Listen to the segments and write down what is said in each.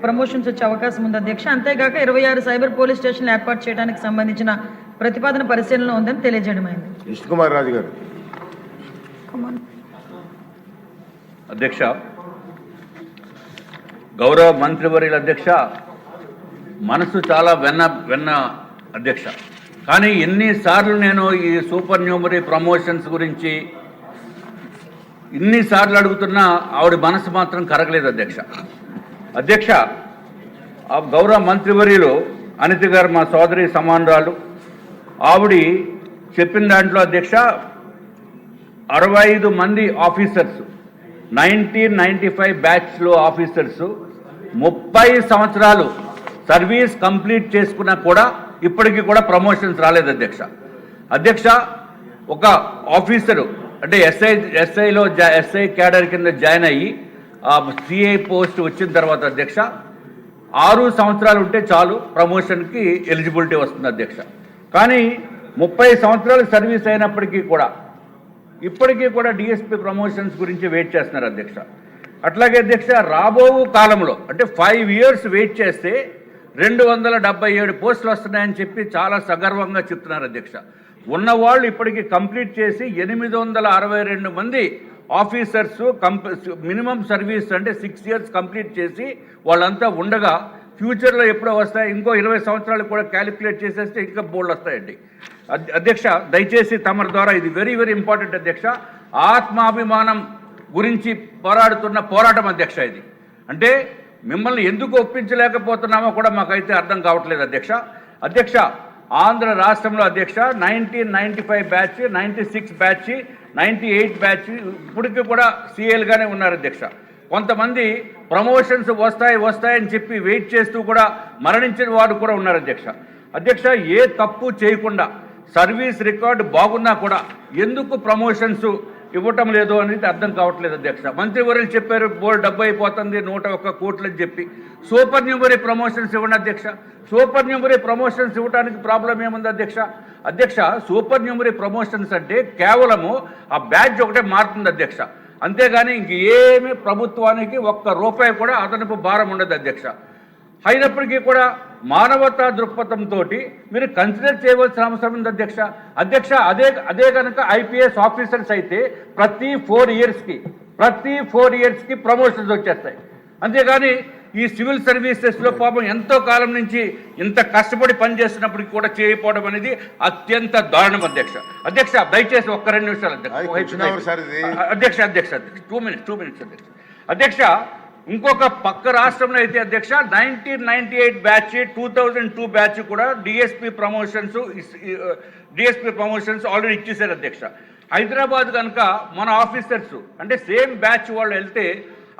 Promotions వచ్చే అవకాశం ఉంది అధ్యక్ష. అంతేగాక 26 సైబర్ పోలీస్ స్టేషన్లు ఏర్పాటు చేయడానికి సంబంధించిన ప్రతిపాదన పరిశీలనలో ఉందని తెలియజేయడమైంది. విష్ణుకుమార్ రాజు గారు. అధ్యక్ష, గౌరవ మంత్రివర్యుల అధ్యక్ష, మనసు చాలా వెన్న అధ్యక్ష. కానీ ఎన్నిసార్లు నేను ఈ సూపర్ న్యూమరీ ప్రమోషన్స్ గురించి ఇన్నిసార్లు అడుగుతున్నా ఆవిడ మనసు మాత్రం కరగలేదు అధ్యక్ష. అధ్యక్ష, గౌరవ మంత్రివర్యులు అనిత గారు మా సోదరి సమానురాలు, ఆవిడ చెప్పిన దాంట్లో అధ్యక్ష 65 మంది ఆఫీసర్స్ 1995 బ్యాచ్లో ఆఫీసర్సు 30 సంవత్సరాలు సర్వీస్ కంప్లీట్ చేసుకున్నా కూడా ఇప్పటికీ కూడా ప్రమోషన్స్ రాలేదు అధ్యక్ష. అధ్యక్ష, ఒక ఆఫీసరు అంటే ఎస్ఐ క్యాడర్ కింద జాయిన్ అయ్యి సిఐ పోస్ట్ వచ్చిన తర్వాత అధ్యక్ష 6 సంవత్సరాలు ఉంటే చాలు ప్రమోషన్కి ఎలిజిబిలిటీ వస్తుంది అధ్యక్ష. కానీ 30 సంవత్సరాలు సర్వీస్ అయినప్పటికీ కూడా ఇప్పటికీ కూడా డిఎస్పీ ప్రమోషన్స్ గురించి వెయిట్ చేస్తున్నారు అధ్యక్ష. అట్లాగే అధ్యక్ష, రాబో కాలంలో అంటే 5 ఇయర్స్ వెయిట్ చేస్తే 277 పోస్టులు వస్తున్నాయని చెప్పి చాలా సగర్వంగా చెప్తున్నారు అధ్యక్ష. ఉన్నవాళ్ళు ఇప్పటికీ కంప్లీట్ చేసి 862 మంది ఆఫీసర్స్ మినిమం సర్వీస్ అంటే 6 ఇయర్స్ కంప్లీట్ చేసి వాళ్ళంతా ఉండగా ఫ్యూచర్లో ఎప్పుడో వస్తాయి, ఇంకో 20 సంవత్సరాలు కూడా క్యాలిక్యులేట్ చేసేస్తే ఇంకా బోల్డ్ వస్తాయండి అధ్యక్ష. దయచేసి తమరి ద్వారా ఇది వెరీ వెరీ ఇంపార్టెంట్ అధ్యక్ష. ఆత్మాభిమానం గురించి పోరాడుతున్న పోరాటం అధ్యక్ష ఇది. అంటే మిమ్మల్ని ఎందుకు ఒప్పించలేకపోతున్నామో కూడా మాకైతే అర్థం కావట్లేదు అధ్యక్ష. అధ్యక్ష, ఆంధ్ర రాష్ట్రంలో అధ్యక్ష 1995 బ్యాచ్, 96 బ్యాచ్, 98 బ్యాచ్ ఇప్పటికీ కూడా సిఎల్గానే ఉన్నారు అధ్యక్ష. కొంతమంది ప్రమోషన్స్ వస్తాయని చెప్పి వెయిట్ చేస్తూ కూడా మరణించిన వారు కూడా ఉన్నారు అధ్యక్ష. అధ్యక్ష, ఏ తప్పు చేయకుండా సర్వీస్ రికార్డు బాగున్నా కూడా ఎందుకు ప్రమోషన్స్ ఇవ్వటం లేదు అనేది అర్థం కావట్లేదు అధ్యక్ష. మంత్రివర్యులు చెప్పారు బోర్డు డబ్బు అయిపోతుంది 101 కోట్లు అని చెప్పి. సూపర్ న్యూమరీ ప్రమోషన్స్ ఇవ్వండి అధ్యక్ష. సూపర్ న్యూమరీ ప్రమోషన్స్ ఇవ్వడానికి ప్రాబ్లం ఏముంది అధ్యక్ష? అధ్యక్ష, సూపర్ న్యూమరీ ప్రమోషన్స్ అంటే కేవలము ఆ బ్యాడ్జ్ ఒకటే మారుతుంది అధ్యక్ష. అంతేగాని ఇంకేమీ ప్రభుత్వానికి ₹1 కూడా అదనపు భారం ఉండదు అధ్యక్ష. అయినప్పటికీ కూడా మానవతా దృక్పథంతో మీరు కన్సిడర్ చేయవలసిన అవసరం ఉంది అధ్యక్ష. అధ్యక్ష, అదే కనుక ఐపీఎస్ ఆఫీసర్స్ అయితే ప్రతి 4 ఇయర్స్కి ప్రమోషన్స్ వచ్చేస్తాయి. అంతేగాని ఈ సివిల్ సర్వీసెస్లో పాపం ఎంతో కాలం నుంచి ఇంత కష్టపడి పనిచేస్తున్నప్పటికీ కూడా చేయకపోవడం అనేది అత్యంత దారుణం అధ్యక్ష. అధ్యక్ష, దయచేసి 1-2 నిమిషాలు అధ్యక్ష. 2 మినిట్స్ అధ్యక్ష. అధ్యక్ష, ఇంకొక పక్క రాష్ట్రంలో అయితే అధ్యక్ష 1998 బ్యాచ్, 2002 బ్యాచ్ కూడా డిఎస్పీ ప్రమోషన్స్ ఆల్రెడీ ఇచ్చేసారు అధ్యక్ష. హైదరాబాద్ కనుక మన ఆఫీసర్స్ అంటే సేమ్ బ్యాచ్ వాళ్ళు వెళ్తే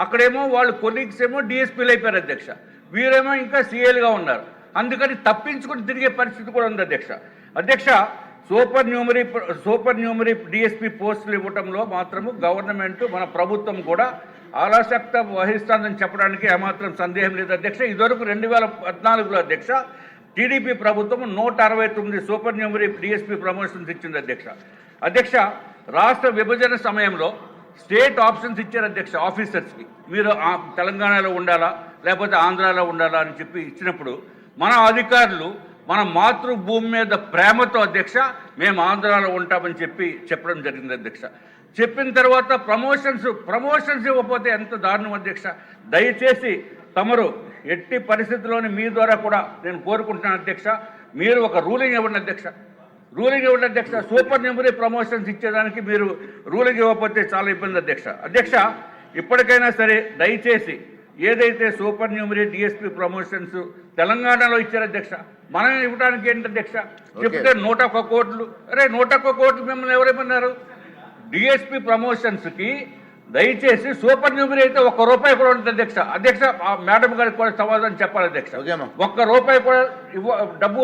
అక్కడేమో వాళ్ళు కొలీగ్స్ ఏమో డిఎస్పీలు అయిపోయారు అధ్యక్ష, వీరేమో ఇంకా సిఎల్గా ఉన్నారు. అందుకని తప్పించుకుని తిరిగే పరిస్థితి కూడా ఉంది అధ్యక్ష. అధ్యక్ష, సూపర్ న్యూమరీ డిఎస్పీ పోస్టులు ఇవ్వటంలో మాత్రము గవర్నమెంట్ మన ప్రభుత్వం కూడా ఆలస్యత వహిస్తుందని చెప్పడానికి ఏమాత్రం సందేహం లేదు అధ్యక్ష. ఇదివరకు 2014లో అధ్యక్ష టీడీపీ ప్రభుత్వం 169 సూపర్ న్యూమరీ డిఎస్పీ ప్రమోషన్స్ ఇచ్చింది అధ్యక్ష. అధ్యక్ష, రాష్ట్ర విభజన సమయంలో స్టేట్ ఆప్షన్స్ ఇచ్చారు అధ్యక్ష ఆఫీసర్స్కి. మీరు తెలంగాణలో ఉండాలా లేకపోతే ఆంధ్రాలో ఉండాలా అని చెప్పి ఇచ్చినప్పుడు మన అధికారులు మన మాతృభూమి మీద ప్రేమతో అధ్యక్ష మేము ఆంధ్రాలో ఉంటామని చెప్పడం జరిగింది అధ్యక్ష. చెప్పిన తర్వాత ప్రమోషన్స్ ఇవ్వకపోతే ఎంత దారుణం అధ్యక్ష. దయచేసి తమరు ఎట్టి పరిస్థితుల్లోని మీ ద్వారా కూడా నేను కోరుకుంటున్నాను అధ్యక్ష, మీరు ఒక రూలింగ్ ఇవ్వండి అధ్యక్ష. సూపర్ న్యూమరీ ప్రమోషన్స్ ఇచ్చేదానికి మీరు రూలింగ్ ఇవ్వకపోతే చాలా ఇబ్బంది అధ్యక్ష. అధ్యక్ష, ఇప్పటికైనా సరే దయచేసి ఏదైతే సూపర్ న్యూమరీ డిఎస్పీ ప్రమోషన్స్ తెలంగాణలో ఇచ్చారు అధ్యక్ష, మనం ఇవ్వడానికి ఏంటి అధ్యక్ష? చెప్తే 101 కోట్లు. 101 కోట్లు మిమ్మల్ని ఎవరేమన్నారు? డిఎస్పీ ప్రమోషన్స్కి దయచేసి సూపర్ న్యూమరీ అయితే ₹1 కూడా ఉంటుంది అధ్యక్ష. అధ్యక్ష, మేడం గారికి కూడా సమాధానం చెప్పాలి అధ్యక్ష. ₹1 కూడా డబ్బు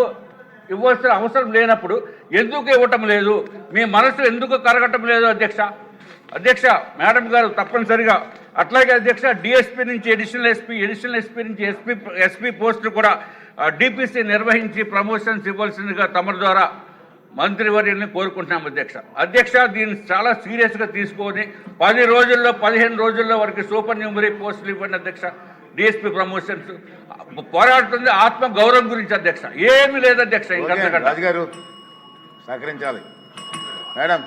ఇవ్వాల్సిన అవసరం లేనప్పుడు ఎందుకు ఇవ్వటం లేదు? మీ మనసు ఎందుకు కరగటం లేదు అధ్యక్ష? మేడం గారు తప్పనిసరిగా అట్లాగే అధ్యక్ష డిఎస్పీ నుంచి ఎడిషనల్ ఎస్పీ నుంచి ఎస్పీ పోస్టులు కూడా డిపిసి నిర్వహించి ప్రమోషన్స్ ఇవ్వాల్సిందిగా తమ ద్వారా మంత్రివర్యుల్ని కోరుకుంటున్నాం అధ్యక్ష. దీన్ని చాలా సీరియస్గా తీసుకొని 10 రోజుల్లో 15 రోజుల్లో వరకు సూపర్ న్యూమరీ పోస్టులు ఇవ్వండి అధ్యక్ష. డిఎస్పీ ప్రమోషన్స్ పోరాడుతుంది ఆత్మ గౌరవం గురించి అధ్యక్ష. ఏమీ లేదు అధ్యక్ష. ఇంకా రాజు గారు సహకరించాలి. మేడం